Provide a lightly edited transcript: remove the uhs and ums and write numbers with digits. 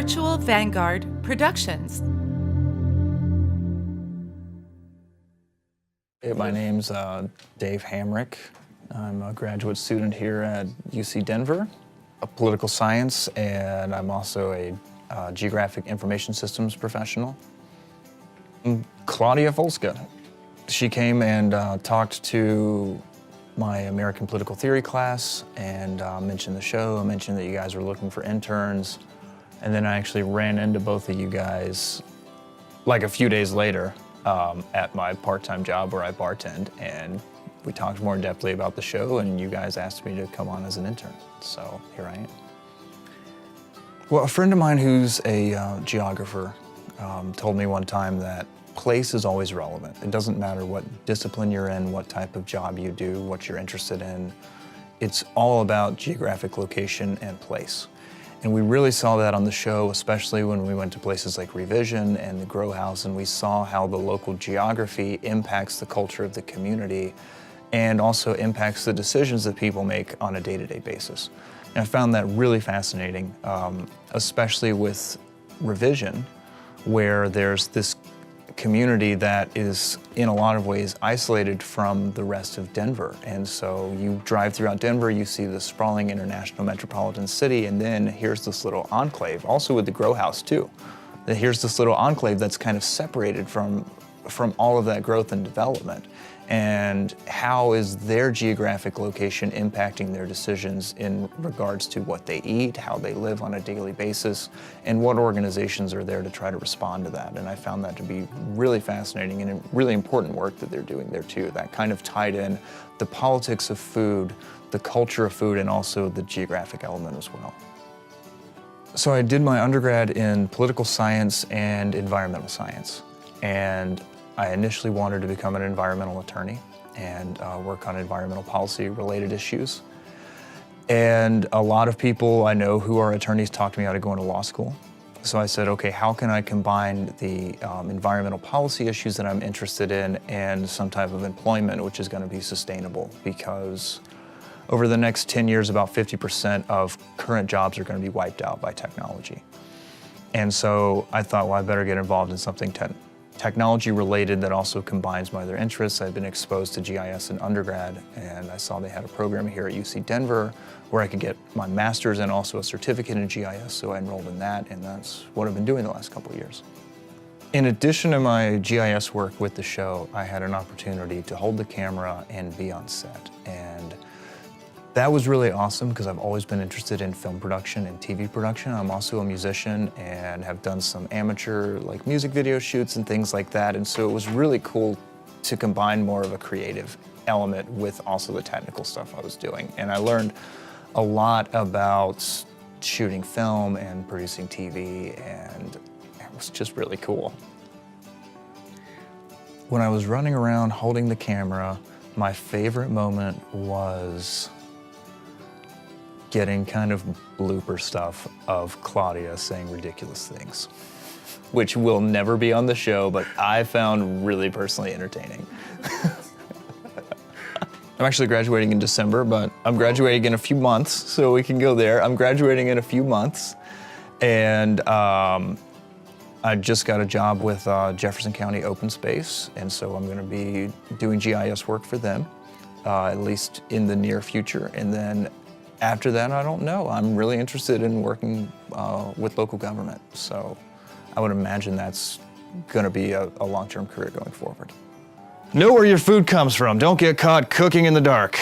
Virtual Vanguard Productions. My name's Dave Hamrick. I'm a graduate student here at UC Denver, a political science, and I'm also a geographic information systems professional. Claudia Volska. She came and talked to my American political theory class and mentioned the show, mentioned that you guys were looking for interns, and then I actually ran into both of you guys like a few days later at my part-time job where I bartend, and we talked more in-depthly about the show, and you guys asked me to come on as an intern, so here I am. Well, a friend of mine who's a geographer told me one time that place is always relevant. It doesn't matter what discipline you're in, what type of job you do, what you're interested in. It's all about geographic location and place. And we really saw that on the show, especially when we went to places like Revision and the Grow House, and we saw how the local geography impacts the culture of the community and also impacts the decisions that people make on a day-to-day basis. And I found that really fascinating, especially with Revision, where there's this community that is in a lot of ways isolated from the rest of Denver. And so you drive throughout Denver, you see the sprawling international metropolitan city, and then here's this little enclave, also with the Grow House too. Here's this little enclave that's kind of separated from all of that growth and development. And how is their geographic location impacting their decisions in regards to what they eat, how they live on a daily basis, and what organizations are there to try to respond to that. And I found that to be really fascinating and really important work that they're doing there too. That kind of tied in the politics of food, the culture of food, and also the geographic element as well. So I did my undergrad in political science and environmental science. And I initially wanted to become an environmental attorney and work on environmental policy related issues. And a lot of people I know who are attorneys talked to me out of going to law school. So I said, okay, how can I combine the environmental policy issues that I'm interested in and some type of employment which is going to be sustainable? Because over the next 10 years, about 50% of current jobs are going to be wiped out by technology. And so I thought, well, I better get involved in something technology related that also combines my other interests. I've been exposed to GIS in undergrad, and I saw they had a program here at UC Denver where I could get my master's and also a certificate in GIS, so I enrolled in that, and that's what I've been doing the last couple of years. In addition to my GIS work with the show, I had an opportunity to hold the camera and be on set. And that was really awesome because I've always been interested in film production and TV production. I'm also a musician and have done some amateur music video shoots and things like that. And so it was really cool to combine more of a creative element with also the technical stuff I was doing. And I learned a lot about shooting film and producing TV, and it was just really cool. When I was running around holding the camera, my favorite moment was getting kind of blooper stuff of Claudia saying ridiculous things, which will never be on the show, but I found really personally entertaining. I'm actually graduating in December, but I'm graduating in a few months, so we can go there. I'm graduating in a few months, and I just got a job with Jefferson County Open Space, and so I'm gonna be doing GIS work for them, at least in the near future, and then after that, I don't know. I'm really interested in working with local government, so I would imagine that's going to be a long-term career going forward. Know where your food comes from. Don't get caught cooking in the dark.